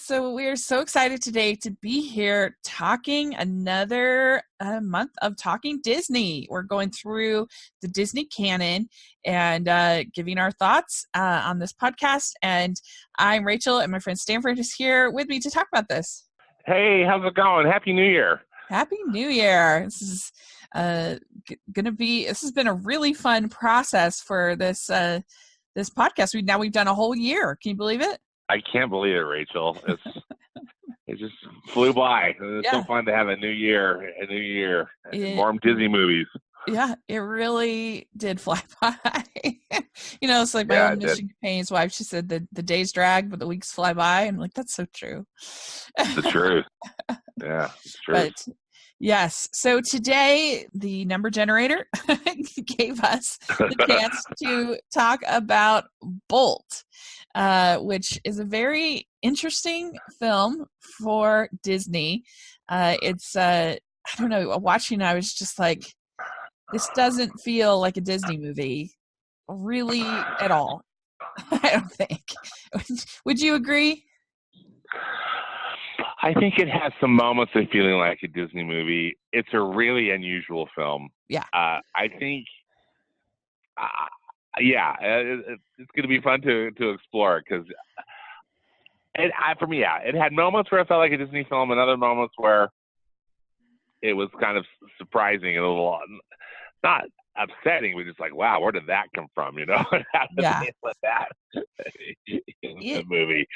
So we're so excited today to be here talking another month of Talking Disney. We're going through the Disney canon and giving our thoughts on this podcast. And I'm Rachel, and my friend Stanford is here with me to talk about this. Hey, how's it going? Happy New Year. Happy New Year. This is this has been a really fun process for this podcast. We've done a whole year. Can you believe it? I can't believe it, Rachel. It just flew by. It's so fun to have a new year, more Disney movies. Yeah, it really did fly by. It's like my old Mission Companion's wife. She said the days drag, but the weeks fly by. I'm like, that's so true. It's the truth. Yeah, it's true. But yes, so today the number generator gave us the chance to talk about Bolt, which is a very interesting film for Disney. It's I don't know, watching I was just like, this doesn't feel like a Disney movie really at all. I don't think. Would you agree? I think it has some moments of feeling like a Disney movie. It's a really unusual film. Yeah. I think, it's going to be fun to explore because for me, it had moments where it felt like a Disney film and other moments where it was kind of surprising and a little, not upsetting, but just like, wow, where did that come from? How did they put that in the movie?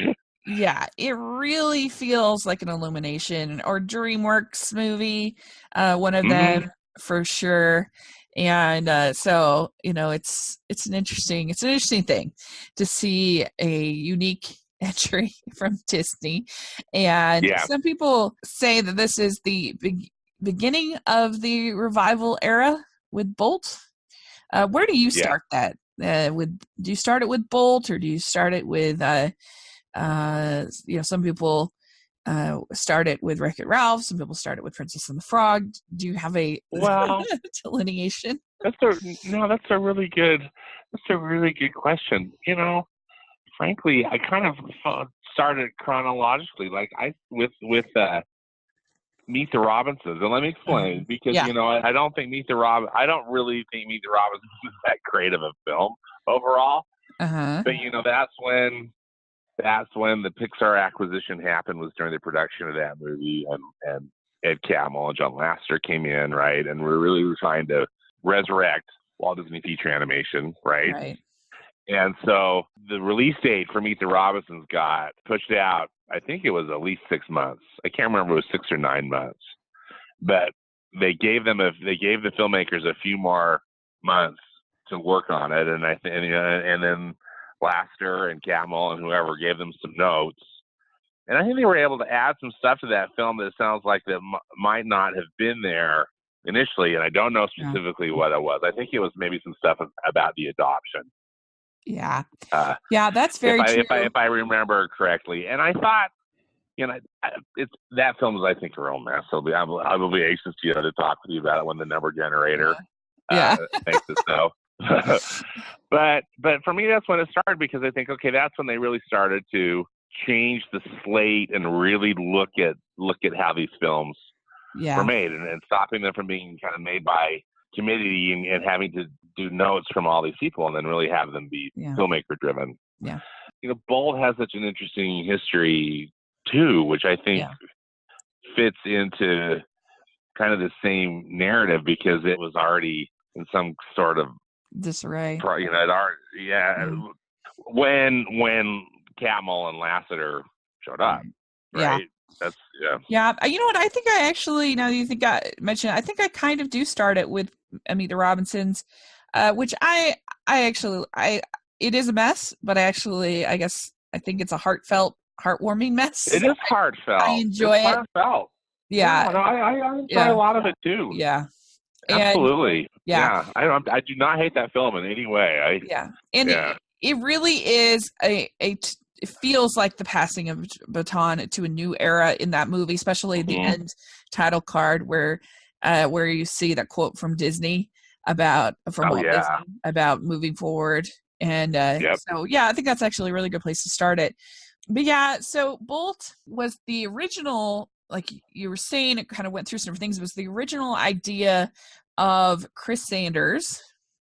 Yeah, it really feels like an Illumination or DreamWorks movie, one of them for sure. And so it's an interesting thing to see a unique entry from Disney. And some people say that this is the beginning of the revival era with Bolt. Where do you start that? Do you start it with Bolt, or do you start it with some people start it with Wreck-It Ralph. Some people start it with Princess and the Frog. Do you have a delineation? That's a really good question. Frankly, I kind of started chronologically, like with Meet the Robinsons, and let me explain because I don't really think Meet the Robinsons is that great of a film overall. But that's when the Pixar acquisition happened, was during the production of that movie, and Ed Catmull and John Lasseter came in, right? And we're really trying to resurrect Walt Disney feature animation, right? And so the release date for Meet the Robinsons got pushed out. I think it was at least 6 months. I can't remember if it was 6 or 9 months. But they gave the filmmakers a few more months to work on it, and then Lasseter and Catmull and whoever gave them some notes, and I think they were able to add some stuff to that film that sounds like that might not have been there initially, and I don't know specifically what it was. I think it was maybe some stuff about the adoption. Yeah, that's very true. If I remember correctly, and I thought, that film is, I think, a real mess. I will be anxious to talk with you about it when the number generator makes it so. but for me, that's when it started, because I think, okay, that's when they really started to change the slate and really look at how these films were made, and stopping them from being kind of made by committee and having to do notes from all these people, and then really have them be filmmaker driven. Yeah. Bolt has such an interesting history too, which I think fits into kind of the same narrative, because it was already in some sort of disarray. When Catmull and Lasseter showed up, right? That's You know what? I think I actually, now that you think I mentioned it, I think I kind of do start it with Meet the Robinsons, which I it is a mess, but I think it's a heartwarming mess. It is heartfelt. I enjoy it. Heartfelt. Yeah. I enjoy a lot of it too. Yeah. Absolutely. I do not hate that film in any way. It really is it feels like the passing of baton to a new era in that movie, especially the end title card where you see that quote from Disney about moving forward. And I think that's actually a really good place to start it. But yeah, so Bolt was the original, like you were saying, it kind of went through some things. It was the original idea of Chris Sanders,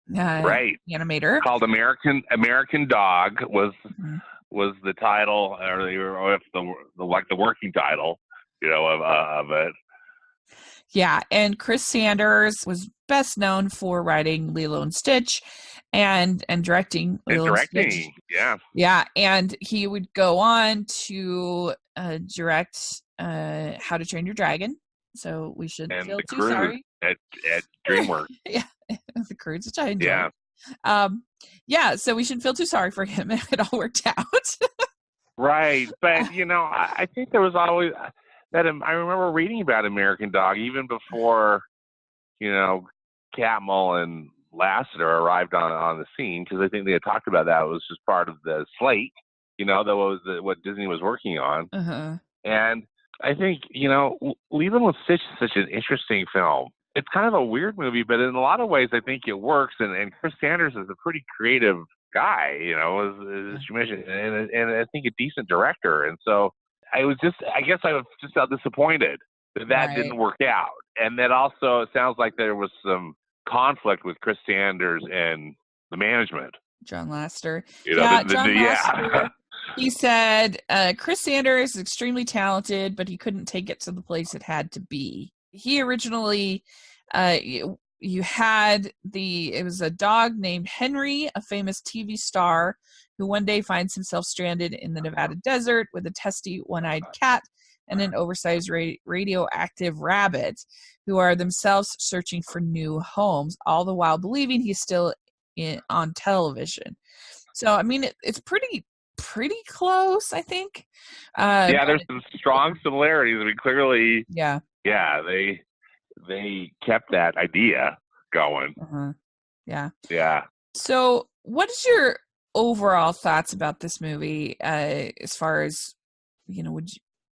Right. animator. Called American Dog Mhm. was the title, or if the like the working title, of it. Yeah, and Chris Sanders was best known for writing Lilo and Stitch and directing And Lilo and Stitch. directing, yeah. Yeah, and he would go on to direct How to Train Your Dragon. So we shouldn't And feel the too cruise sorry. at DreamWorks. Yeah, the cruise, which I enjoyed. Yeah. Yeah, so we shouldn't feel too sorry for him. It all worked out. Right. But, I think there was always that I remember reading about American Dog even before, Catmull and Lasseter arrived on the scene, because I think they had talked about that. It was just part of the slate, that was what Disney was working on. Uh-huh. And I think, Lilo and Stitch is such an interesting film. It's kind of a weird movie, but in a lot of ways, I think it works. And Chris Sanders is a pretty creative guy, as you mentioned, and I think a decent director. And so I guess I was just felt disappointed that Right. didn't work out. And that also, it sounds like there was some conflict with Chris Sanders and the management. John Lasseter. John Lasseter. He said Chris Sanders is extremely talented, but he couldn't take it to the place it had to be. He originally, you had it was a dog named Henry, a famous TV star, who one day finds himself stranded in the Nevada desert with a testy one-eyed cat and an oversized radioactive rabbit, who are themselves searching for new homes, all the while believing he's still on television. So, I mean, it's pretty close, I think. There's some strong similarities. I mean, clearly, they kept that idea going. Uh-huh. Yeah. So, what is your overall thoughts about this movie? As far as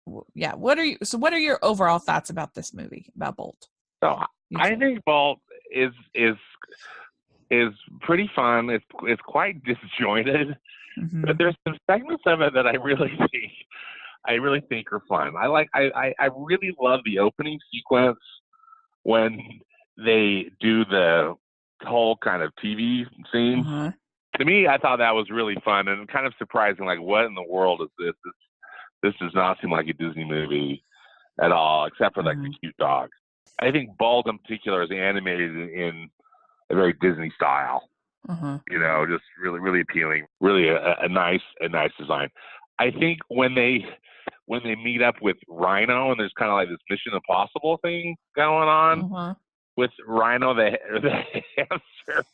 what are your overall thoughts about this movie, about Bolt? So I think Bolt is pretty fun. It's quite disjointed, but there's some segments of it that I really think are fun. I really love the opening sequence when they do the whole kind of TV scene. Uh-huh. To me, I thought that was really fun and kind of surprising. Like, what in the world is this? This does not seem like a Disney movie at all, except for like the cute dog. I think Bolt in particular is animated in a very Disney style. Uh-huh. Just really, really appealing. Really a nice design. I think when they meet up with Rhino and there's kind of like this Mission Impossible thing going on with Rhino the hamster,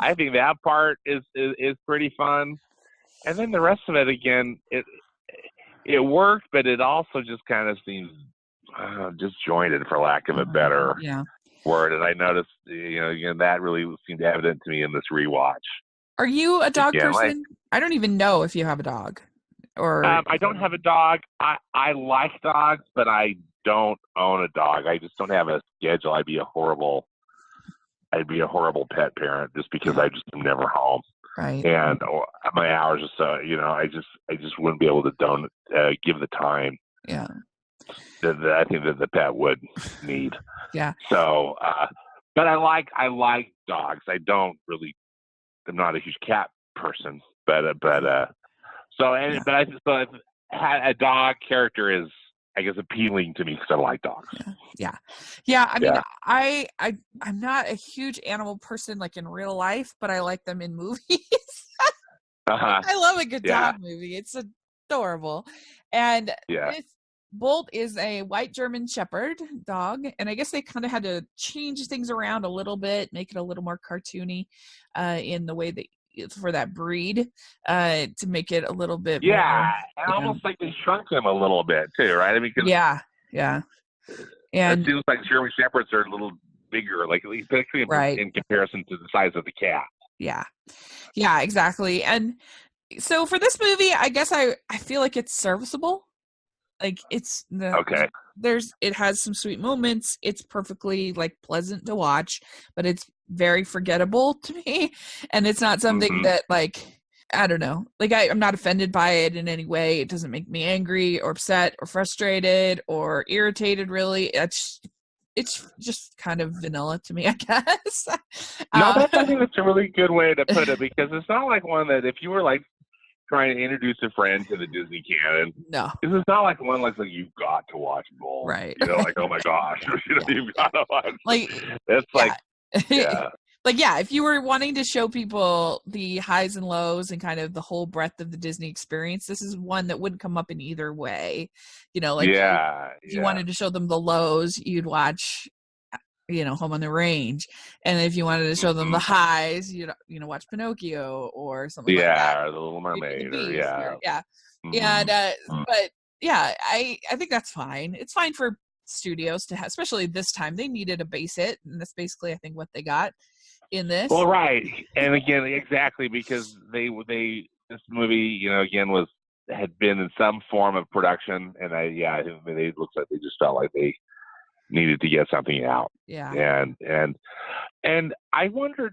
I think that part is pretty fun. And then the rest of it, again, it worked, but it also just kind of seems disjointed, for lack of a better word. And I noticed, again, that really seemed evident to me in this rewatch. Are you a dog person? I don't even know if you have a dog. Or I don't have a dog. I like dogs, but I don't own a dog. I just don't have a schedule. I'd be a horrible pet parent just because I just am never home. Right. And my hours are so, I just wouldn't be able to give the time. Yeah. That I think that the pet would need. Yeah. So, but I like dogs. I'm not a huge cat person, but a dog character is, I guess, appealing to me because I like dogs. Yeah. I mean, I'm not a huge animal person, like in real life, but I like them in movies. I love a good dog movie. It's adorable. And this Bolt is a white German Shepherd dog, and I guess they kind of had to change things around a little bit, make it a little more cartoony in the way that for that breed, to make it a little bit more, and almost like they shrunk them a little bit too, right? I mean, and it seems like German Shepherds are a little bigger, like at least in comparison to the size of the cat. Yeah, exactly. And so for this movie, I guess I feel like it's serviceable. Like it has some sweet moments. It's perfectly like pleasant to watch, but it's very forgettable to me. And it's not something that like I don't know. Like I'm not offended by it in any way. It doesn't make me angry or upset or frustrated or irritated. Really, it's just kind of vanilla to me, I guess. No, I think that's a really good way to put it, because it's not like one that if you were like trying to introduce a friend to the Disney canon, no, this is not like one like you've got to watch both. right? You know, like, oh my gosh, you know, Yeah. you've got to watch. Like, It's yeah. like, yeah. Like, yeah, if you were wanting to show people the highs and lows and kind of the whole breadth of the Disney experience, this is one that wouldn't come up in either way. You know, like if you wanted to show them the lows, you'd watch, Home on the Range. And if you wanted to show them the highs, you'd, watch Pinocchio or something like that. Or The Little Mermaid, yeah. Mm-hmm. And, but yeah, I think that's fine. It's fine for studios to have, especially this time. They needed a base hit, and that's basically, I think, what they got in this. Well, right. And again, exactly, because this movie, again, had been in some form of production, and I think it looks like they just felt like they needed to get something out. Yeah. And I wondered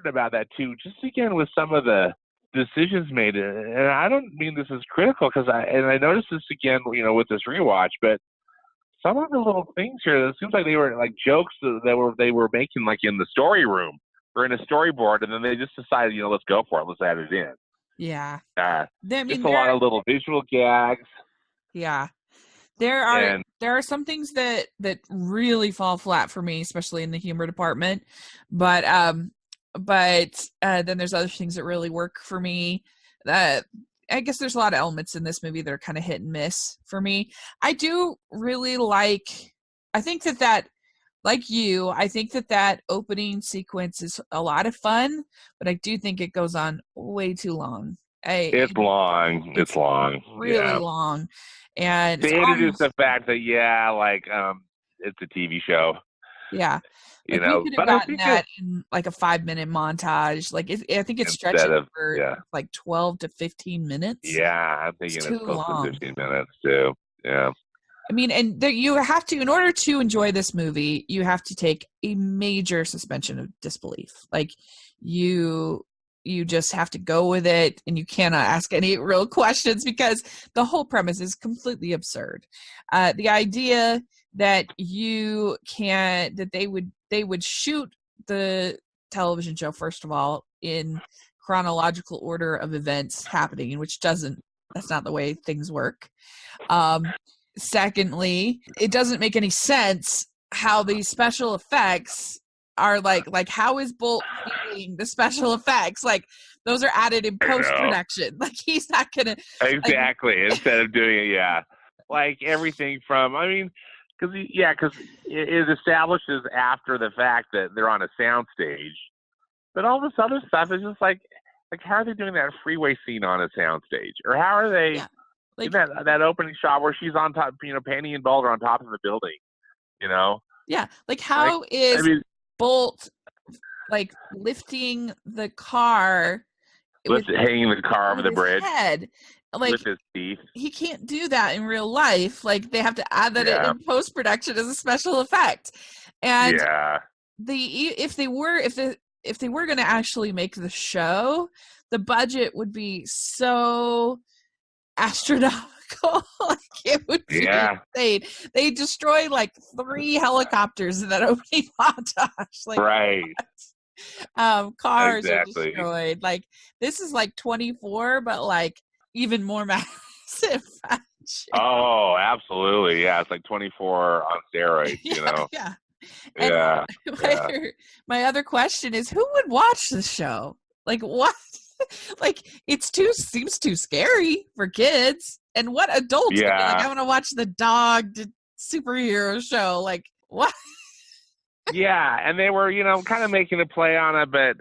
about that too, just again with some of the decisions made, and I don't mean this is critical, because I noticed this again, with this rewatch, but some of the little things here, it seems like they were like jokes that they were making like in the story room or in a storyboard, and then they just decided, let's go for it, let's add it in. Yeah. Just a lot of little visual gags. Yeah. There are some things that really fall flat for me, especially in the humor department. But then there's other things that really work for me. I guess there's a lot of elements in this movie that are kind of hit and miss for me. I do really I think that like you, I think that opening sequence is a lot of fun, but I do think it goes on way too long. It's long. It's long. Really long. And they introduce the fact that it's a TV show. Yeah. We could have gotten that in like a 5-minute montage. Like I think it's stretching for like 12 to 15 minutes. Yeah, I'm thinking it's too close long. to 15 minutes too. Yeah. I mean, and you have to, in order to enjoy this movie, you have to take a major suspension of disbelief. Like you just have to go with it, and you cannot ask any real questions, because the whole premise is completely absurd. The idea that they would shoot the television show, first of all, in chronological order of events happening, which that's not the way things work. Secondly, it doesn't make any sense how these special effects are like how is Bolt feeling the special effects? Like those are added in post-production. Like he's not gonna exactly instead of doing it. Like everything from because it establishes after the fact that they're on a soundstage, but all this other stuff is just like how are they doing that freeway scene on a soundstage, or how are they in that opening shot where she's on top, Penny and Bolt are on top of the building, like how is Bolt like lifting the car, hanging the car over the bridge head, like with his teeth? He can't do that in real life. Like they have to add that in post production as a special effect. And if they were going to actually make the show, the budget would be so astronomical. Like it would be insane. They destroy like 3 helicopters in that opening montage. Like cars are destroyed. Like this is like 24, but like even more massive. Oh, absolutely. Yeah, it's like 24 on steroids, My other question is, who would watch the show? Like what? Like seems too scary for kids. And what adults would be like, I want to watch the dog superhero show? Like what? And they were, kind of making a play on it, but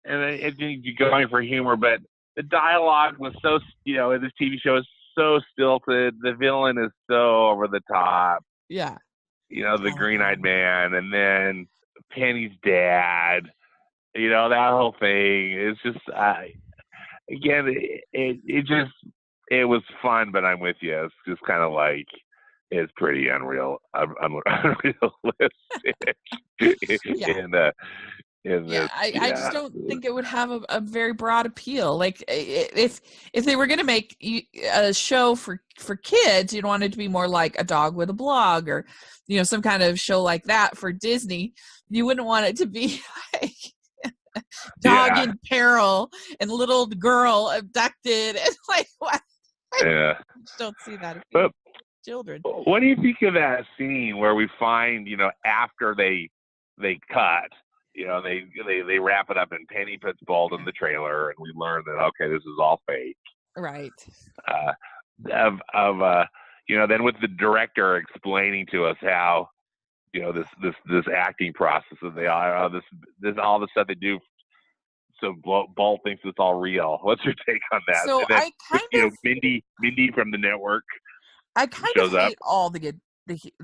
going for humor, but the dialogue was so, in this TV show is so stilted. The villain is so over the top. Yeah. The green-eyed man, and then Penny's dad. That whole thing is just, again, it was fun, but I'm with you. It's just kind of like, it's pretty unrealistic in Yeah, this. I just Yeah. don't think it would have a very broad appeal. Like if they were going to make a show for kids, you'd want it to be more like A Dog with a Blog, or some kind of show like that for Disney. You wouldn't want it to be like dog Yeah. in peril and little girl abducted and like what? Yeah. I just don't see that But children. what do you think of that scene where we find, after they cut, they wrap it up and Penny puts Bolt in the trailer and we learn that, okay, this is all fake. Right. Then with the director explaining to us how, this acting process that they are, this all the stuff they do. So Bolt thinks it's all real. What's your take on that? So then, I kind of Mindy from the network I kind shows of hate up. all the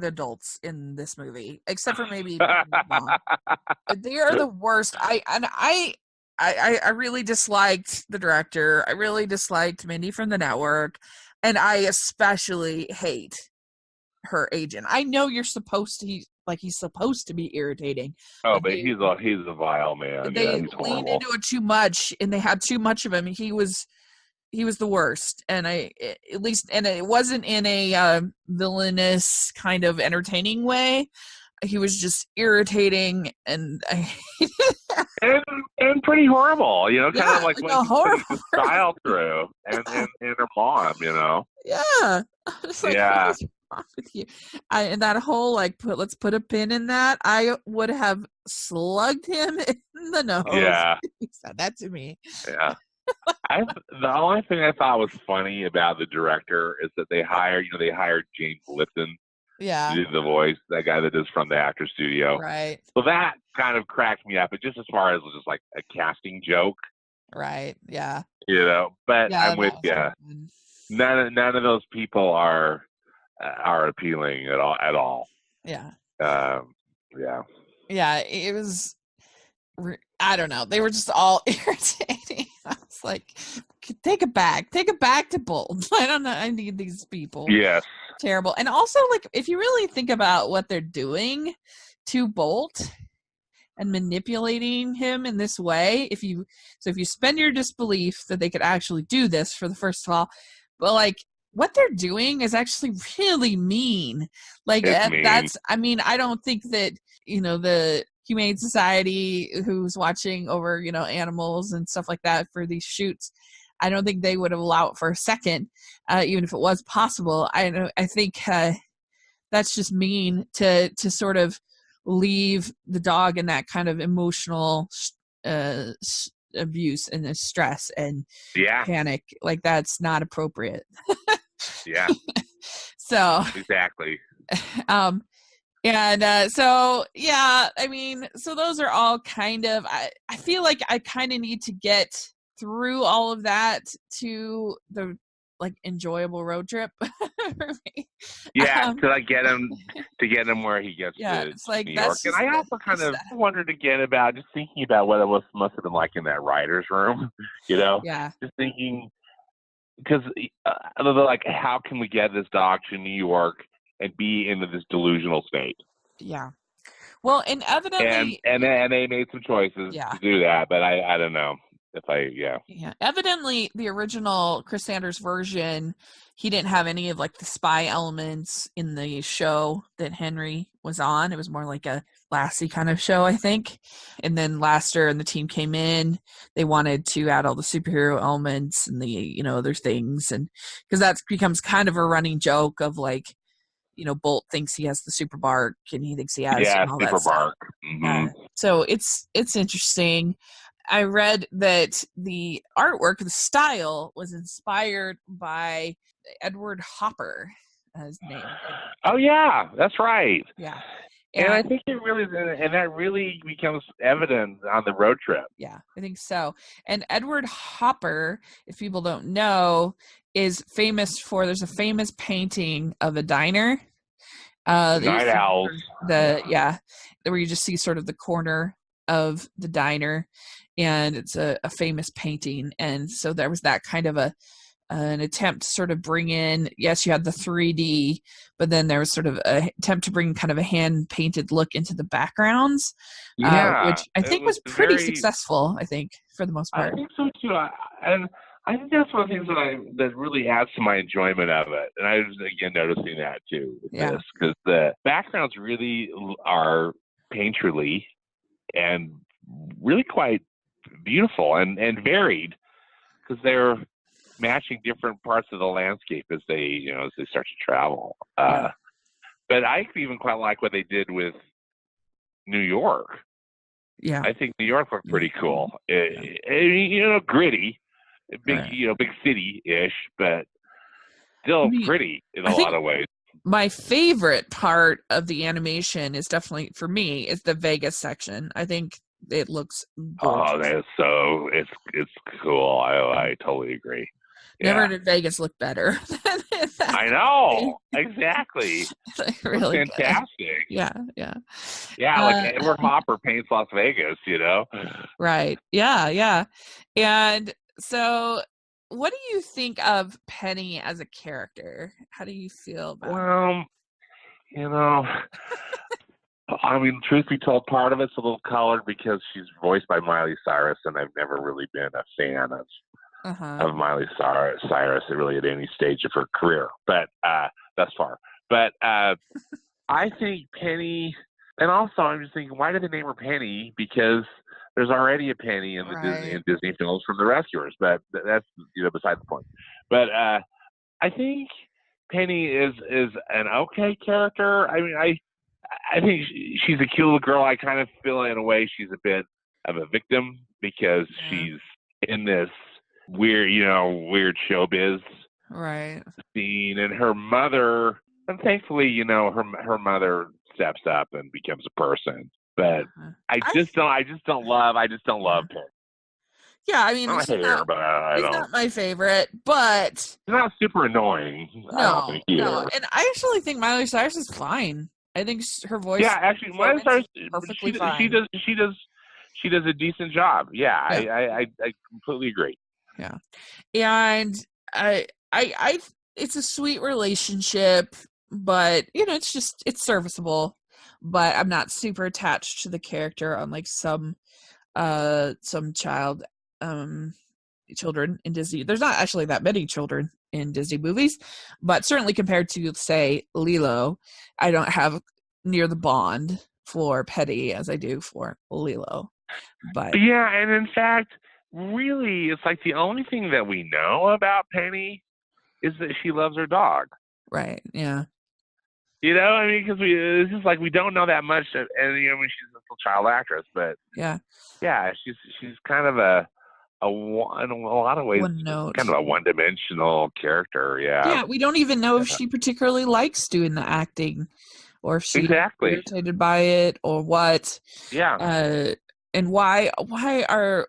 adults in this movie, except for maybe Mom. They are the worst. I really disliked the director. I really disliked Mindy from the network, and I especially hate her agent. I know he's supposed to be irritating. Oh, but he's a vile man. They Yeah, he's leaned horrible. into it too much, and they had too much of him. He was the worst, and it wasn't in a villainous kind of entertaining way. He was just irritating and and pretty horrible, kind of like a what horrible he's putting his child through, and her mom, Yeah, I'm just like, Yeah. what is wrong with you? And that whole let's put a pin in that. I would have slugged him in the nose. Yeah. If he said that to me. Yeah. The only thing I thought was funny about the director is that they hired James Lipton Yeah. to do the voice, that guy that is from the Actor Studio. Right. So that kind of cracked me up. But just as far as just like a casting joke. Right. Yeah. But Yeah, I'm with you. None of those people are appealing at all. Yeah. Yeah. Yeah. It was. I don't know. They were just all irritating. I was like, take it back to Bolt. I don't know. I need these people. Yes. Terrible. And also, if you really think about what they're doing to Bolt and manipulating him in this way, if you spend your disbelief that they could actually do this for the first of all, but what they're doing is actually really mean. Mean. I don't think that, the Humane Society who's watching over, animals and stuff like that for these shoots, I don't think they would have allowed it for a second, even if it was possible. I think that's just mean to sort of leave the dog in that kind of emotional abuse and stress and panic. That's not appropriate. Yeah. So exactly. And so those are all kind of, I feel like I kind of need to get through all of that to the enjoyable road trip for me. Yeah, to get him where he gets to it's like New York. And I also kind of wondered again about just thinking about what it must have been like in that writer's room, Yeah. Just thinking, because how can we get this dog to New York and be into this delusional state? Yeah. Well, and evidently, and they made some choices to do that, but I don't know if Yeah. Evidently, the original Chris Sanders version, he didn't have any of the spy elements in the show that Henry was on. It was more like a Lassie kind of show, I think. And then Laster and the team came in. They wanted to add all the superhero elements and the other things, and because that becomes kind of a running joke of Bolt thinks he has the super bark and he thinks he has all super that stuff. bark. Mm-hmm. So it's interesting. I read that the artwork, the style, was inspired by Edward Hopper, his name. Oh yeah, that's right. Yeah, and I think it really, and that really becomes evident on the road trip. Yeah, I think so. And Edward Hopper, if people don't know, is famous for. There's a famous painting of a diner. Night Owls. Where you just see sort of the corner of the diner, and it's a famous painting, and so there was that kind of a an attempt to sort of bring in, yes, you had the 3D, but then there was sort of an attempt to bring kind of a hand painted look into the backgrounds, Yeah, which I it think was was pretty very. successful, I think, for the most I part. think so too. And I think that's one of the things that really adds to my enjoyment of it. And I was again noticing that too with Yeah. this because the backgrounds really are painterly and really quite beautiful and varied because they're matching different parts of the landscape as they start to travel. Yeah. But I even quite like what they did with New York. Yeah. I think New York looked Yeah. pretty cool. Yeah. Gritty, big, Right. big city-ish, but still Me, pretty in I a lot think of ways. my favorite part of the animation is definitely for me is the Vegas section. I think it looks Oh, gorgeous. that is so it's cool. I totally agree. Never Yeah, did Vegas look better than that. I know exactly. Like, Looks really good. fantastic. Yeah, yeah. Yeah, like Uh, Edward Hopper paints Las Vegas. right. Yeah, yeah. And so what do you think of Penny as a character? How do you feel about her? Well, you know, I mean, truth be told, part of it's a little colored because she's voiced by Miley Cyrus, and I've never really been a fan Uh-huh. of Miley Cyrus really at any stage of her career, but thus far. But I think Penny, and also I'm just thinking, why did they name her Penny? Because there's already a Penny in the Right. Disney films from the Rescuers, but that's beside the point. But I think Penny is an okay character. I mean, I think she's a cute little girl. I kind of feel in a way she's a bit of a victim because Yeah. she's in this weird showbiz Right. scene, and her mother, and thankfully, her mother steps up and becomes a person. But Uh-huh. I just don't love Yeah. Pitt. Yeah, I mean, I hate her, but I she's don't. not my favorite, but She's not super annoying. I don't think no, no. either. And I actually think Miley Cyrus is fine. I think her voice Yeah, actually, Miley performance Cyrus, is perfectly she fine. does she does a decent job. Yeah, Yeah. I completely agree. Yeah. And I it's a sweet relationship, but it's serviceable. But I'm not super attached to the character unlike some children in Disney. There's not actually that many children in Disney movies, but certainly compared to say Lilo, I don't have near the bond for Petty as I do for Lilo. But Yeah, and in fact, really, it's like the only thing that we know about Penny is that she loves her dog. right, yeah. I mean, because it's just like we don't know that much, and I mean, she's a little child actress, but Yeah. yeah, she's kind of in a lot of ways, One kind note. of a one-dimensional character. Yeah, Yeah, we don't even know if yeah, she particularly likes doing the acting or if she's exactly. irritated by it or what. Yeah, Uh and why are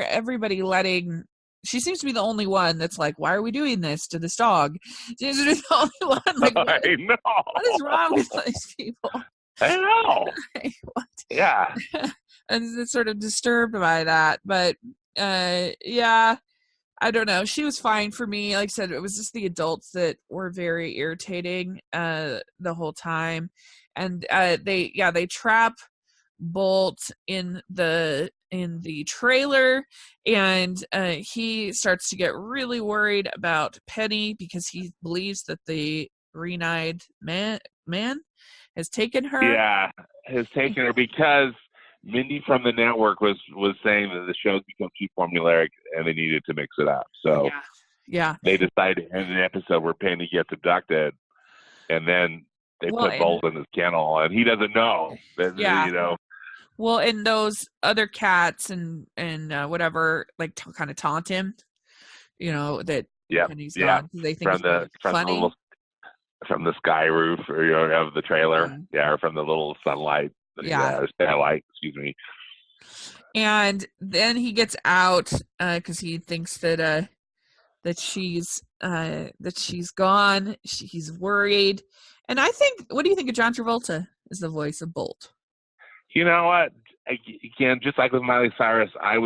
everybody letting she seems to be the only one that's like, why are we doing this to this dog? She seems to be the only one like I what is know. wrong with these people? I know. What? Yeah. And it's sort of disturbed by that. But yeah, I don't know. She was fine for me. Like I said, it was just the adults that were very irritating the whole time. And they trap Bolt in the trailer, and he starts to get really worried about Penny because he believes that the green-eyed man has taken her. Yeah, has taken her because Mindy from the network was saying that the show's become too formulaic and they needed to mix it up. So Yeah. Yeah. they decided to end an episode where Penny gets abducted, and then they Well, put and Bolt in his kennel, and he doesn't know that yeah. Well, and those other cats and whatever like kind of taunt him, that Yep, Penny's yeah, gone. They think from it's kind the of from the little funny. from the sky roof or of the trailer, Yeah. yeah, or from the little sunlight, Yeah. skylight, excuse me. And then he gets out because he thinks that she's gone. He's worried. And I think, what do you think of John Travolta as the voice of Bolt? You know what? Again, just like with Miley Cyrus, I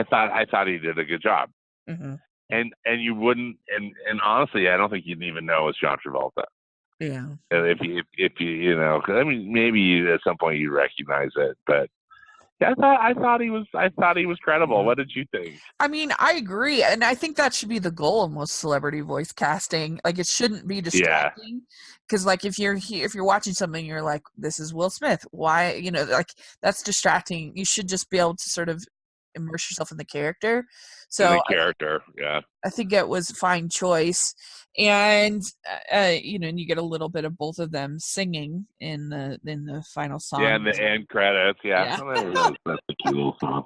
thought he did a good job. Mm-hmm. and you wouldn't, and honestly, I don't think you'd even know it's John Travolta. Yeah. If you know, 'cause I mean, maybe at some point you recognize it, but yeah, I thought he was credible. Yeah. What did you think? I mean, I agree, and I think that should be the goal of most celebrity voice casting. Like, it shouldn't be Yeah, distracting, because like if you're watching something, you're like, "This is Will Smith." Why, like that's distracting. You should just be able to sort of immerse yourself in the character. in So the character. Yeah, I think it was a fine choice, and and you get a little bit of both of them singing in the final yeah, song. and the end credits. Yeah, Yeah, that's a cute little song.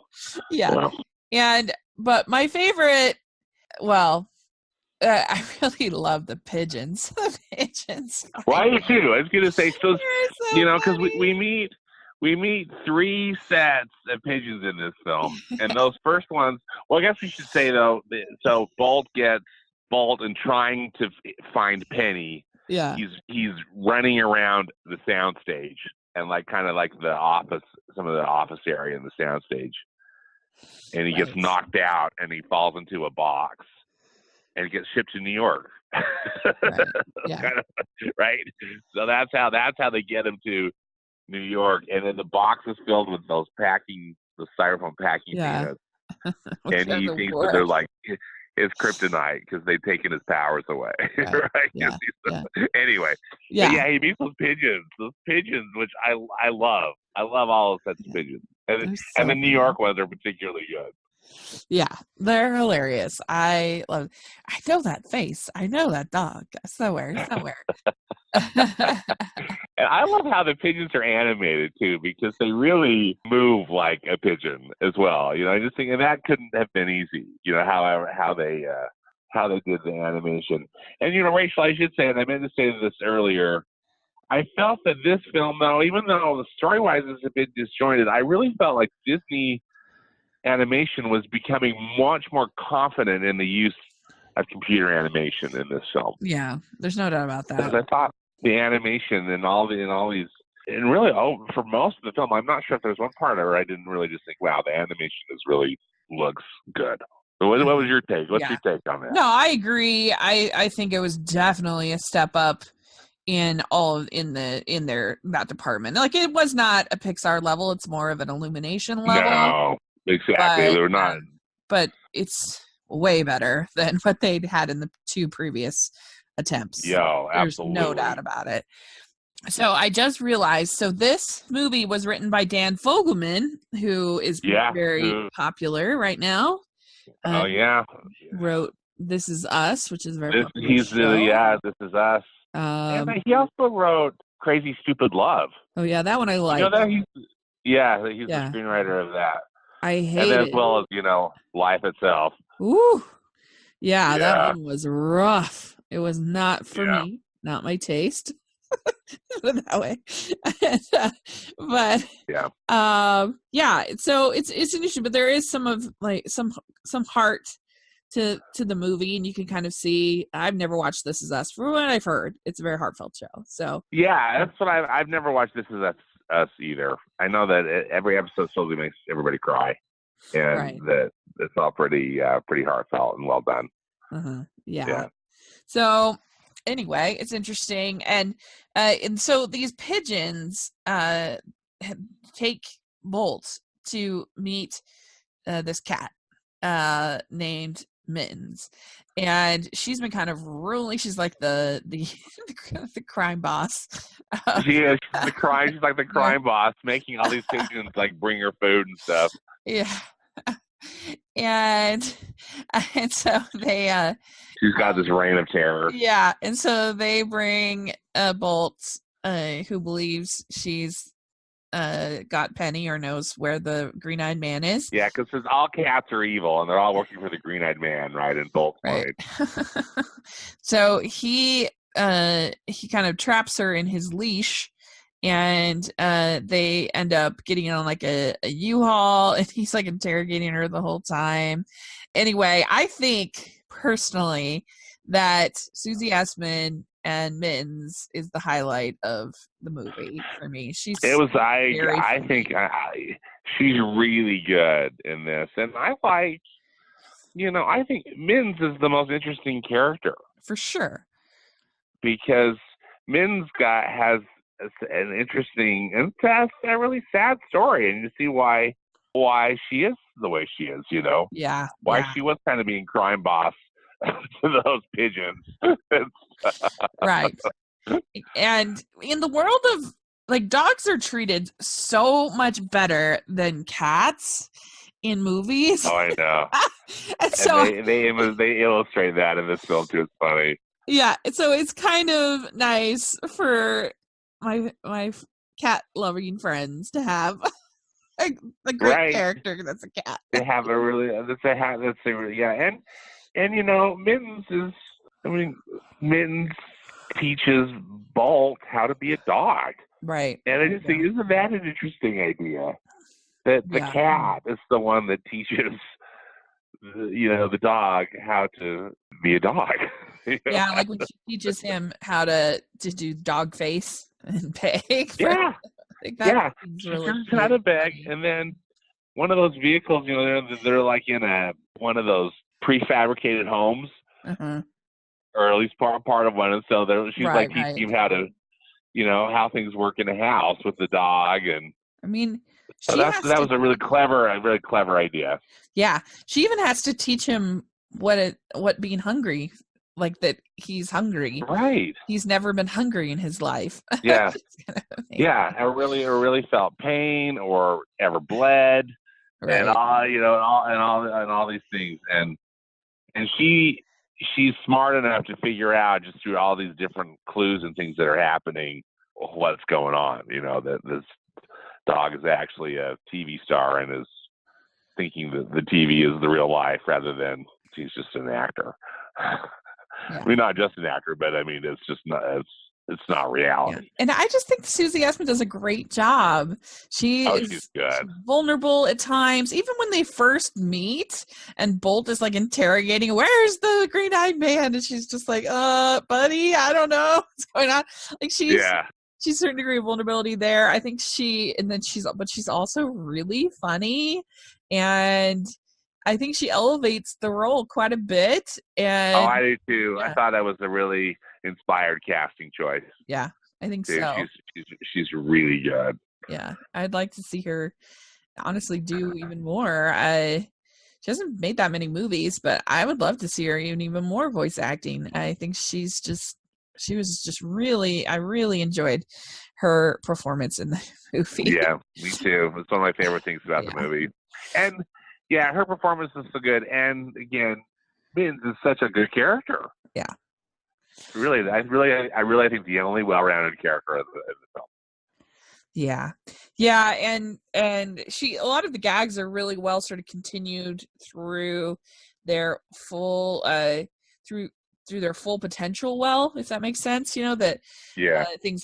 yeah, Yeah. but my favorite, well, I really love the pigeons. The pigeons. Well, I do too. I was gonna say, so They're so because funny. we meet three sets of pigeons in this film, and those first ones. Well, I guess we should say though. So Bolt and trying to find Penny. Yeah. He's running around the soundstage and like kind of like the office, some of the office area in the soundstage, and he gets Right. knocked out and he falls into a box and gets shipped to New York. Right. Yeah. Kind of, right. So that's how they get him to New York, and then the box is filled with the styrofoam packing Yeah. peanuts, Which and are he the thinks that they're worst. like his kryptonite because they've taken his powers away, Right. right? Yeah. Yeah. Anyway, but Yeah. yeah, he meets those pigeons, which I love. I love all those sets of Yeah. pigeons, They're and so the New funny. York ones are particularly good. Yeah, they're hilarious. I know that face. I know that dog. Somewhere. And I love how the pigeons are animated too, because they really move like a pigeon as well. I just think, and that couldn't have been easy. How they did the animation. And Rachel, I should say, and I meant to say this earlier, I felt that this film, though, even though the story-wise is a bit disjointed, I really felt like Disney animation was becoming much more confident in the use of computer animation in this film. Yeah, there's no doubt about Because that. I thought the animation and all these, and really, for most of the film, I'm not sure if there's one part where I didn't really just think, wow, the animation looks good. What was your take? What's Yeah. your take on that? No, I agree. I think it was definitely a step up in that department. Like, it was not a Pixar level, it's more of an Illumination level. No, exactly. But, They were not. But it's way better than what they'd had in the two previous attempts. Yo, There's absolutely. no doubt about it. So I just realized, this movie was written by Dan Fogelman, who is very popular right now. Oh yeah. Wrote This Is Us, which is a very popular This Is Us. And he also wrote Crazy Stupid Love. Oh yeah, that one I like. He's the screenwriter of that. I hate and it. as well as Life Itself. Ooh, yeah, that one was rough. It was not for me, not my taste. Put it that way. But so it's an issue, but there is some heart to the movie, and you can kind of see. I've never watched This Is Us. From what I've heard, it's a very heartfelt show. So yeah, that's what I've never watched This Is Us either. I know that every episode slowly makes everybody cry, and that it's all pretty heartfelt and well done. Yeah. So anyway, it's interesting, and so these pigeons take Bolt to meet this cat named Mittens, and she's been kind of ruling. She's like the the crime boss. She's the crime. She's like the crime boss, making all these pigeons like bring her food and stuff. Yeah. And so they she's got this reign of terror. Yeah, and so they bring Bolt, who believes she's got Penny or knows where the green-eyed man is. Yeah, because all cats are evil, and they're all working for the green-eyed man, right? In Bolt's mind. So he kind of traps her in his leash, and they end up getting on like a U-Haul, and he's like interrogating her the whole time. Anyway, I think personally that Susie Essman and Mittens is the highlight of the movie for me. I think she's really good in this, and I like I think Mittens is the most interesting character For sure. because has an interesting and that's a really sad story, and you see why she is the way she is. Yeah. Why Yeah. she was kind of being crime boss to those pigeons. Right. And in the world of like dogs are treated so much better than cats in movies. Oh, I know. And so And they illustrate that in this film too. It's funny. yeah, so it's kind of nice for my cat loving friends to have a great Right. character that's a cat. They have a really yeah, and Mittens teaches Bolt how to be a dog. Right. And I just think, isn't that an interesting idea? That the cat is the one that teaches, the dog how to be a dog. Yeah, like when she teaches him how to do dog face and beg. Yeah. I think that She really turns out a bag, and then one of those vehicles, they're like in one of those prefabricated homes, or at least part of one. And so she's teaching him how to, how things work in a house with the dog, and I mean, so that was a really clever idea. Yeah, she even has to teach him what being hungry, like that he's hungry. Right. He's never been hungry in his life. Yeah. Yeah. Or really felt pain or ever bled. Right. And all these things. And she's smart enough to figure out just through all these different clues and things that are happening what's going on. That this dog is actually a TV star and is thinking that the TV is the real life rather than she's just an actor. Yeah. I mean, not just an actor, but I mean, it's just not. It's not reality. Yeah. And I just think Susie Essman does a great job. She's good. Vulnerable at times, even when they first meet, and Bolt is like interrogating, "Where's the green-eyed man?" And she's just like, buddy, I don't know what's going on." Like she's a certain degree of vulnerability there. I think she's also really funny, and I think she elevates the role quite a bit. And I do too. Yeah. I thought that was a really inspired casting choice. Yeah, I think so. She's really good. Yeah, I'd like to see her honestly do even more. She hasn't made that many movies, but I would love to see her even more voice acting. I think she was just really, I really enjoyed her performance in the movie. Yeah, me too. It's one of my favorite things about the movie. And yeah, her performance is so good. And again, Mittens is such a good character. Yeah. Really, I really think the only well-rounded character in the film. Yeah. Yeah, and a lot of the gags are really well sort of continued through their full through their full potential, if that makes sense. Things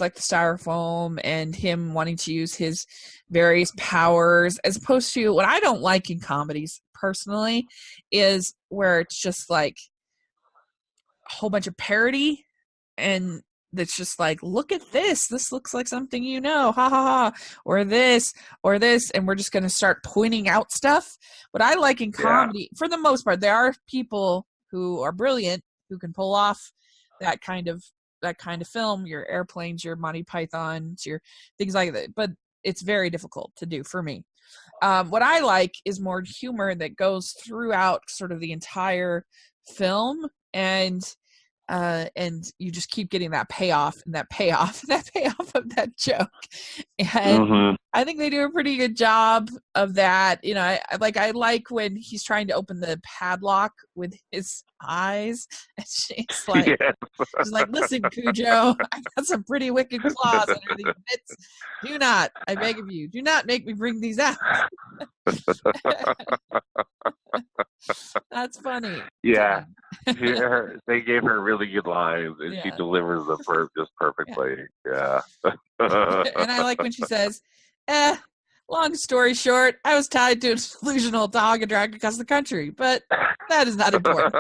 like the styrofoam and him wanting to use his various powers, as opposed to what I don't like in comedies personally is where it's just like a whole bunch of parody, and that's just like, look at this looks like something, ha ha ha, or this, and we're just going to start pointing out stuff. What I like in comedy, for the most part, there are people who are brilliant who can pull off that kind of film, your Airplanes, your Monty Pythons, your things like that, but it's very difficult to do for me. What I like is more humor that goes throughout sort of the entire film, and you just keep getting that payoff of that joke. And I think they do a pretty good job of that. I like when he's trying to open the padlock with his eyes, and she's like, "Listen, Cujo, I got some pretty wicked claws under these mitts. Do not, I beg of you, do not make me bring these out." That's funny. Yeah. They gave her really good lines, and she delivers them just perfectly. Yeah. And I like when she says, long story short, I was tied to a delusional dog and dragged across the country, but that is not important.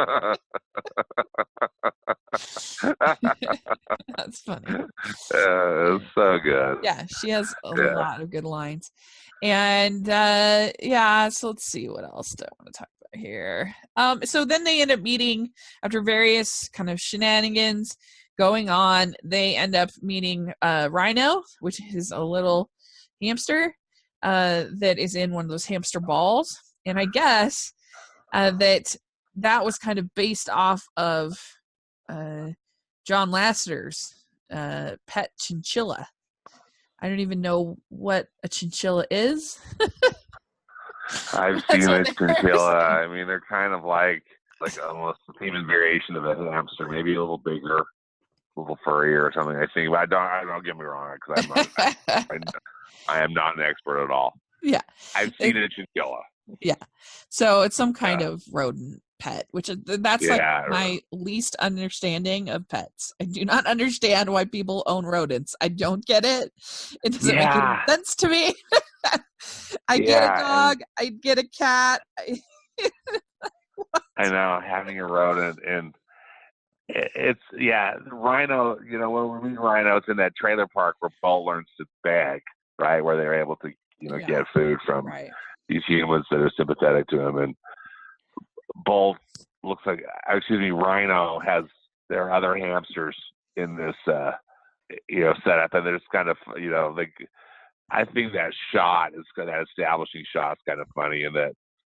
That's funny. It's so good. Yeah, she has a lot of good lines. And so let's see, what else do I want to talk about here. So then they end up meeting after various kind of shenanigans going on. They end up meeting Rhino, which is a little hamster that is in one of those hamster balls. And I guess that was kind of based off of John Lasseter's pet chinchilla. I don't even know what a chinchilla is. I've seen a chinchilla. I mean, they're kind of like almost a human variation of a hamster, maybe a little bigger, a little furrier or something. I think, but I don't get me wrong, because I am not an expert at all. Yeah, I've seen a chinchilla. Yeah, so it's some kind of rodent pet, which that's like my least understanding of pets. I do not understand why people own rodents. I don't get it. It doesn't make any sense to me. I get a dog. I get a cat. I know, having a rodent, and it's Rhino. You know, when we meet Rhino, it's in that trailer park where Bolt learns to beg, right? Where they're able to get food from these humans that are sympathetic to him, and Bolt looks like, Rhino has their other hamsters in this, setup, and there's kind of, I think that that establishing shot's kind of funny, in that,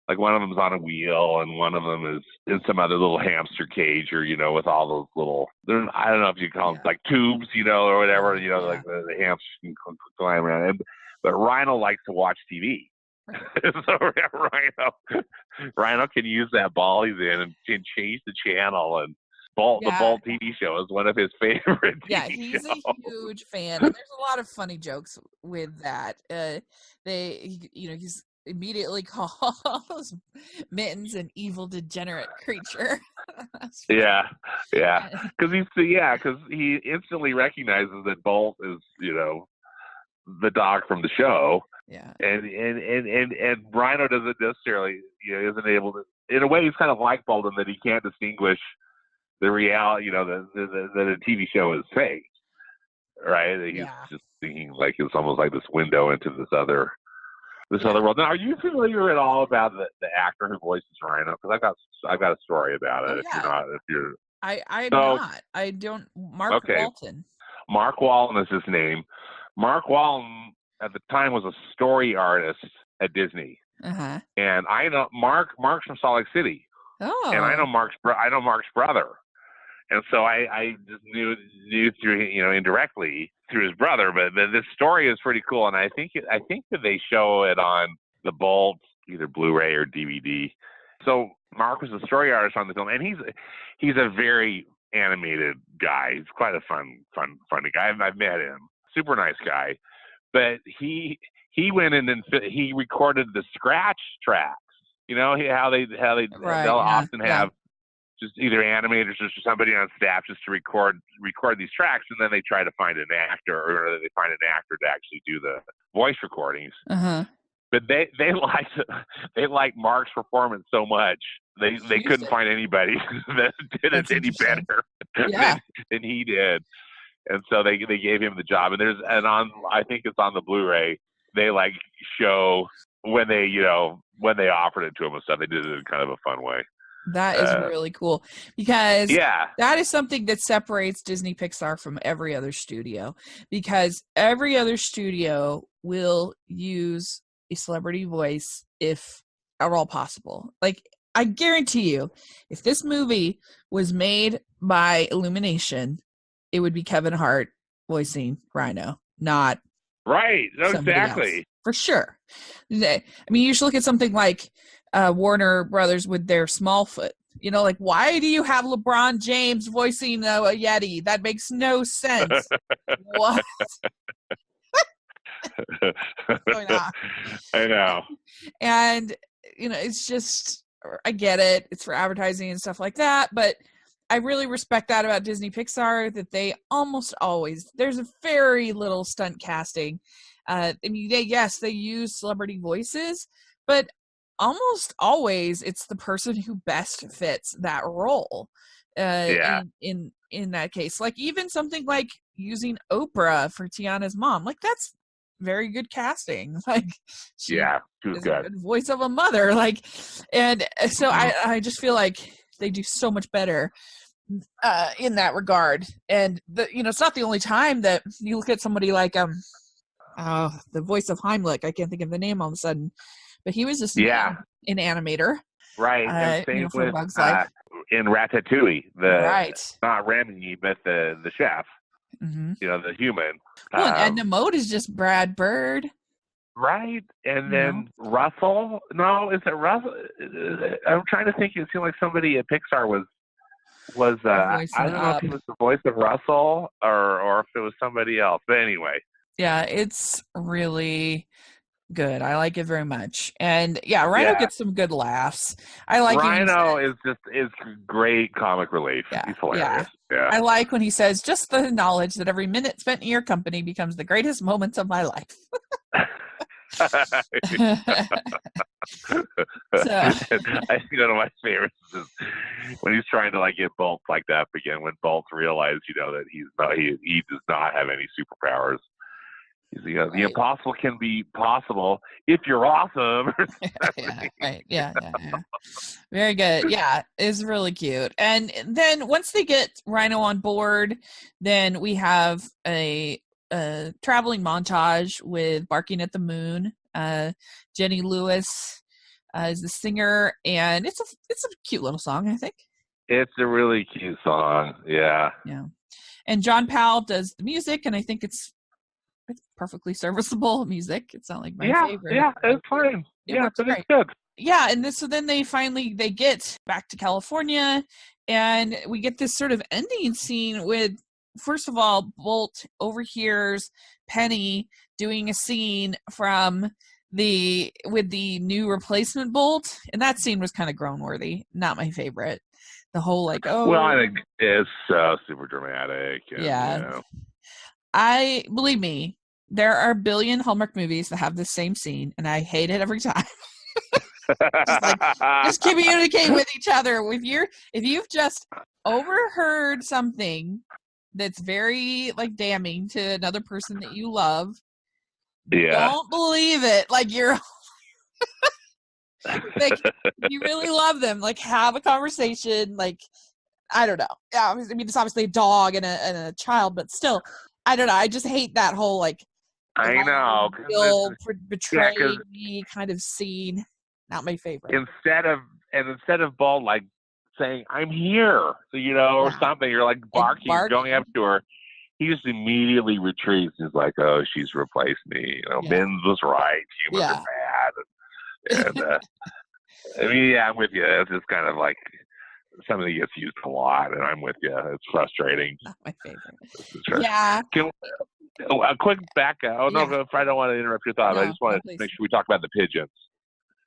like, one of them's on a wheel and one of them is in some other little hamster cage, or, with all those little, I don't know if you call them like tubes, or whatever, like the hamsters can climb around. But Rhino likes to watch TV. So Rhino can use that ball he's in and can change the channel, and the Bolt TV show is one of his favorite he's shows. A huge fan, and there's a lot of funny jokes with that. He's immediately calls Mittens an evil, degenerate creature. because he instantly recognizes that Bolt is the dog from the show. Yeah. And Rhino doesn't necessarily, isn't able to, in a way, he's kind of like Bolt in that he can't distinguish the reality, that a TV show is fake, right? He's just thinking like it's almost like this window into this other world. Now, are you familiar at all about the actor who voices Rhino? Because I've got a story about it. I'm not. I don't. Mark Walton. Mark Walton is his name. Mark Walton at the time was a story artist at Disney, and I know Mark's from Salt Lake City, and I know Mark's brother, and so I just knew through indirectly through his brother. But this story is pretty cool, and I think that they show it on the Bolt either Blu-ray or DVD. So Mark was a story artist on the film, and he's a very animated guy. He's quite a funny guy. I've met him. Super nice guy. But he went in and he recorded the scratch tracks. How they'll often have just either animators or somebody on staff just to record these tracks, and then they try to find an actor, or they find an actor to actually do the voice recordings. But they liked Mark's performance so much they couldn't find anybody that did it any better than he did. And so they gave him the job, and I think it's on the Blu-ray. They show when they offered it to him and stuff. They did it in kind of a fun way. That is really cool, because that is something that separates Disney Pixar from every other studio, because every other studio will use a celebrity voice if at all possible. Like, I guarantee you, if this movie was made by Illumination, it would be Kevin Hart voicing Rhino, not exactly else, for sure. I mean, you should look at something like Warner Brothers with their Smallfoot. Like, why do you have LeBron James voicing a Yeti? That makes no sense. What? What's going on? I know. And it's just, I get it. It's for advertising and stuff like that, but I really respect that about Disney Pixar, that they almost always, there's a very little stunt casting. I mean, they use celebrity voices, but almost always it's the person who best fits that role. In that case, like even something like using Oprah for Tiana's mom, like that's very good casting. Like she she was is a good. good voice of a mother. Like, and so I just feel like they do so much better in that regard. And it's not the only time that you look at somebody like the voice of Heimlich. I can't think of the name all of a sudden, but he was just an animator. Right, and same for with Bug's Life. In Ratatouille, Right. not Remy, but the chef. Mm-hmm. The human. Well, and Edna Mode is just Brad Bird. Right, and then Russell. No, is it Russell? I'm trying to think. It seemed like somebody at Pixar was. I don't know if he was the voice of Russell or if it was somebody else. But anyway. Yeah, it's really good. I like it very much. And Rhino gets some good laughs. I like Rhino is great comic relief. Yeah, he's hilarious. Yeah. I like when he says, just the knowledge that every minute spent in your company becomes the greatest moments of my life. So, I think one of my favorites is when he's trying to get Bolt like that again. When Bolt realized, that he does not have any superpowers. He's, the impossible can be possible if you're awesome. Yeah. Very good. Yeah, it's really cute. And then once they get Rhino on board, then we have a traveling montage with Barking at the Moon. Jenny Lewis is the singer, and it's a cute little song, I think. It's a really cute song. Yeah. And John Powell does the music, and I think it's perfectly serviceable music. It's not like my favorite. Yeah, it's fine. But it's good. Yeah, and so then they get back to California, and we get this sort of ending scene with, first of all, Bolt overhears Penny doing a scene with the new replacement Bolt, and that scene was kind of groan-worthy. Not my favorite. The whole Well, I think it's super dramatic. And, believe me, there are a billion Hallmark movies that have the same scene, and I hate it every time. just communicate with each other. If you've just overheard something that's very damning to another person that you love, don't believe it. You're you really love them. Have a conversation. I don't know. Yeah, I mean, it's obviously a dog and a child, but still, I don't know. I just hate that whole I know. Betray me kind of scene. Not my favorite. Instead of Bald saying I'm here, or something, you're barking, going up to her. He just immediately retreats. He's like, "Oh, she's replaced me. Mittens was right. Humans are bad." And I mean, I'm with you. It's just kind of something that gets used a lot, and I'm with you. It's frustrating. Not my favorite. Yeah. A quick back. I don't want to interrupt your thought. I just want to make sure we talk about the pigeons.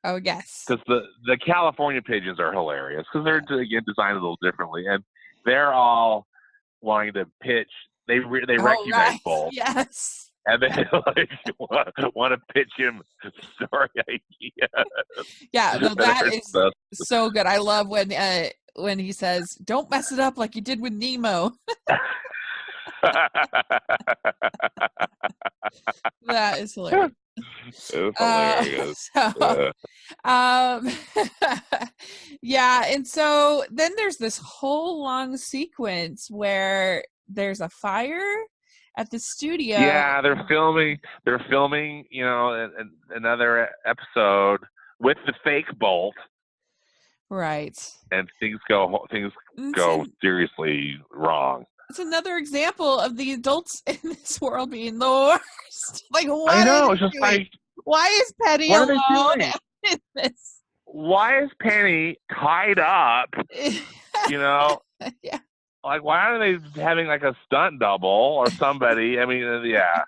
Oh, yes. Because the California pigeons are hilarious because they're, again, designed a little differently. And they're all wanting to pitch. They recognize Bolt. Yes. And they want to pitch him story ideas. Yeah, no, that is so good. I love when he says, "Don't mess it up like you did with Nemo." That is hilarious. It's hilarious. And so then there's this whole long sequence where there's a fire at the studio. Yeah, they're filming, another episode with the fake Bolt. Right. And things go seriously wrong. It's another example of the adults in this world being the worst. What I know. It's just why is Penny alone in this? Why is Penny tied up? Yeah. Why are they having a stunt double or somebody? I mean, yeah.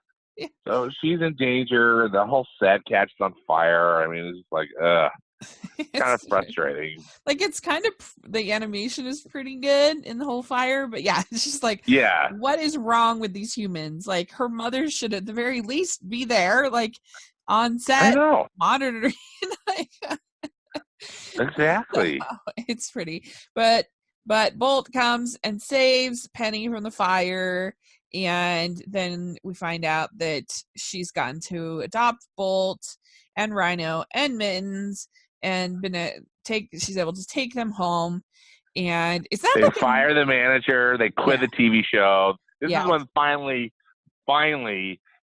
So she's in danger. The whole set catches on fire. I mean, it's just ugh. It's kind of frustrating. It's kind of, the animation is pretty good in the whole fire, but it's just what is wrong with these humans? Her mother should at the very least be there, on set, monitoring. Exactly. It's pretty, but Bolt comes and saves Penny from the fire, And then we find out that she's gotten to adopt Bolt and Rhino and Mittens, and she's able to take them home. And is that they fire the manager? They quit the TV show. This is when finally,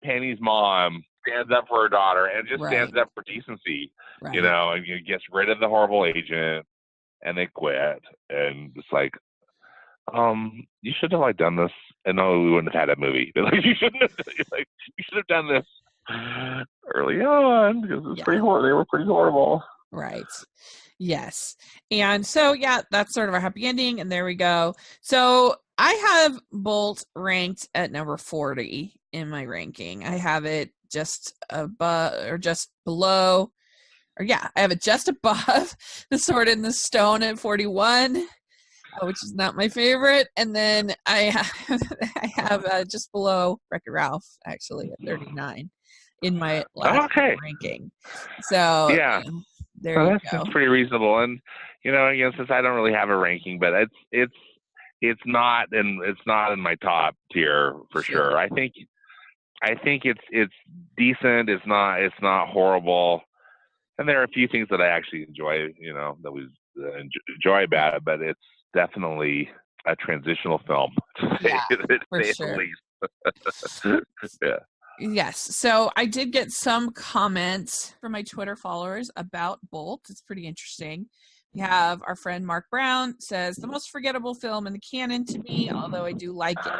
Penny's mom stands up for her daughter and just stands up for decency, you know, and gets rid of the horrible agent, and they quit. And it's like, you should have done this, and no, we wouldn't have had that movie. But you shouldn't have. You should have done this early on because it's pretty horrible. They were pretty horrible. Right. Yes. And so, that's sort of a happy ending. And there we go. So I have Bolt ranked at number 40 in my ranking. I have it just above or just below, I have it just above The Sword in the Stone at 41. Which is not my favorite. And then I have just below Wreck-It Ralph, actually, at 39 in my last ranking. So there you go. That's pretty reasonable. And, again, since I don't really have a ranking, but it's not in my top tier for sure. I think it's decent. It's not horrible. And there are a few things that I actually enjoy, that we enjoy about it, but it's definitely a transitional film, to say the least. Yes. So I did get some comments from my Twitter followers about Bolt. It's pretty interesting. We have our friend Mark Brown says, the most forgettable film in the canon to me, although I do like it.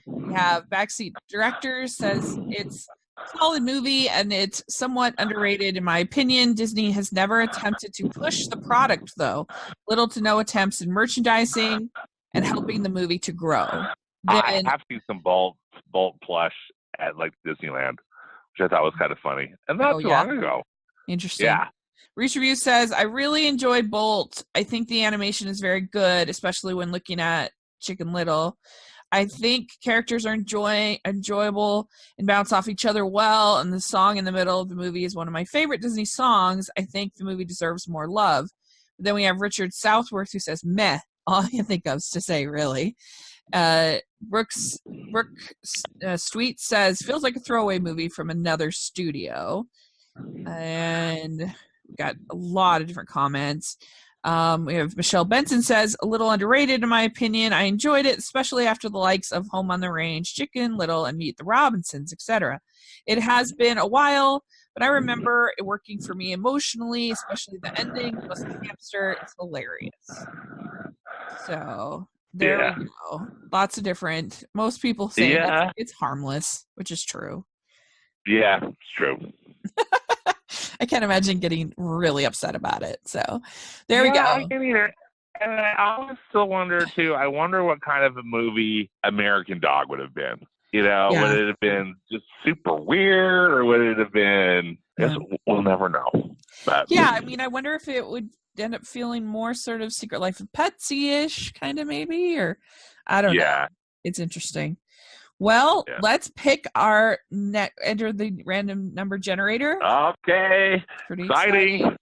We have Backseat Director says it's a solid movie and it's somewhat underrated in my opinion. Disney has never attempted to push the product though. Little to no attempts in merchandising and helping the movie to grow. I have seen some Bolt plush at Disneyland, which I thought was kind of funny. And not too long ago. Interesting. Yeah. Reach Review says, I really enjoyed Bolt. I think the animation is very good, especially when looking at Chicken Little. I think characters are enjoyable and bounce off each other well, and the song in the middle of the movie is one of my favorite Disney songs. I think the movie deserves more love. But then we have Richard Southworth who says, meh, all I can think of is to say, really. Brooke Sweet says, feels like a throwaway movie from another studio. And we got a lot of different comments. We have Michelle Benson says, a little underrated in my opinion. I enjoyed it, especially after the likes of Home on the Range, Chicken Little, and Meet the Robinsons, etc. It has been a while, but I remember it working for me emotionally, especially the ending, plus the hamster. It's hilarious. So there we go. Lots of different. Most people say it's harmless, which is true. Yeah, it's true. I can't imagine getting really upset about it. So there we go. I can't either. And I always still wonder, too, I wonder what kind of a movie American Dog would have been. Would it have been just super weird, or would it have been, we'll never know. But, I mean, I wonder if it would end up feeling more sort of Secret Life of Petsy-ish, kind of maybe, or I don't know. It's interesting. Well, let's pick our enter the random number generator. Okay. Pretty exciting.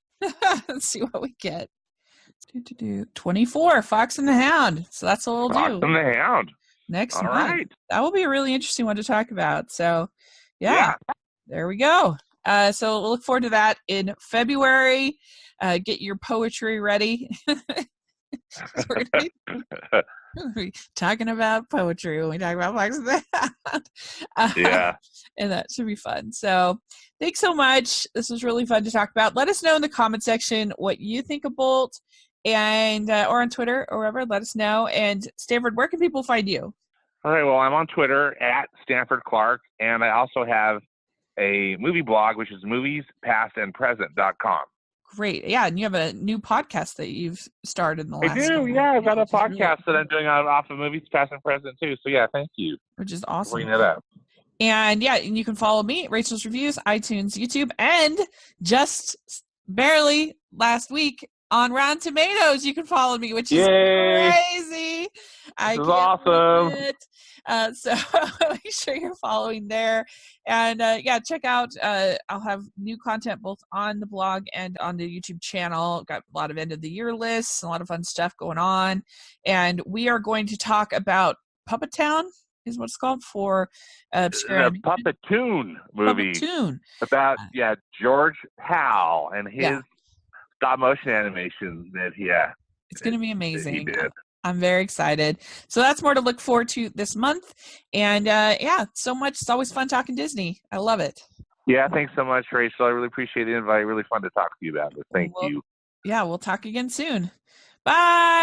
Let's see what we get. 24, Fox and the Hound. So that's what we'll do. Fox and the Hound. Next month. Right. That will be a really interesting one to talk about. So, there we go. So we'll look forward to that in February. Get your poetry ready. We'll be talking about poetry when we talk about Fox and the Hound. And that should be fun. So thanks so much. This was really fun to talk about. Let us know in the comment section what you think of Bolt, and or on Twitter or wherever. Let us know. And Stanford, where can people find you? All right. Well, I'm on Twitter at Stanford Clark, and I also have a movie blog, which is moviespastandpresent.com. Great. Yeah, and you have a new podcast that you've started in the last I do, I've got a podcast that I'm doing off of Movies Past and Present, too. So, thank you. Which is awesome. Bringing it up. And, and you can follow me at Rachel's Reviews, iTunes, YouTube, and just barely last week on Rotten Tomatoes, you can follow me, which is crazy. This is awesome. So make sure you're following there. And check out, I'll have new content both on the blog and on the YouTube channel. Got a lot of end of the year lists, a lot of fun stuff going on. And we are going to talk about Puppet Town. is what it's called for obscure The animation. Puppetoon movie Puppetoon. about George Howe and Yeah, his stop motion animation that it's going to be that he amazing. did. I'm very excited. So that's more to look forward to this month. And so much. It's always fun talking Disney. I love it. Yeah, thanks so much, Rachel. I really appreciate the invite. Really fun to talk to you about this. Thank you. We'll talk again soon. Bye.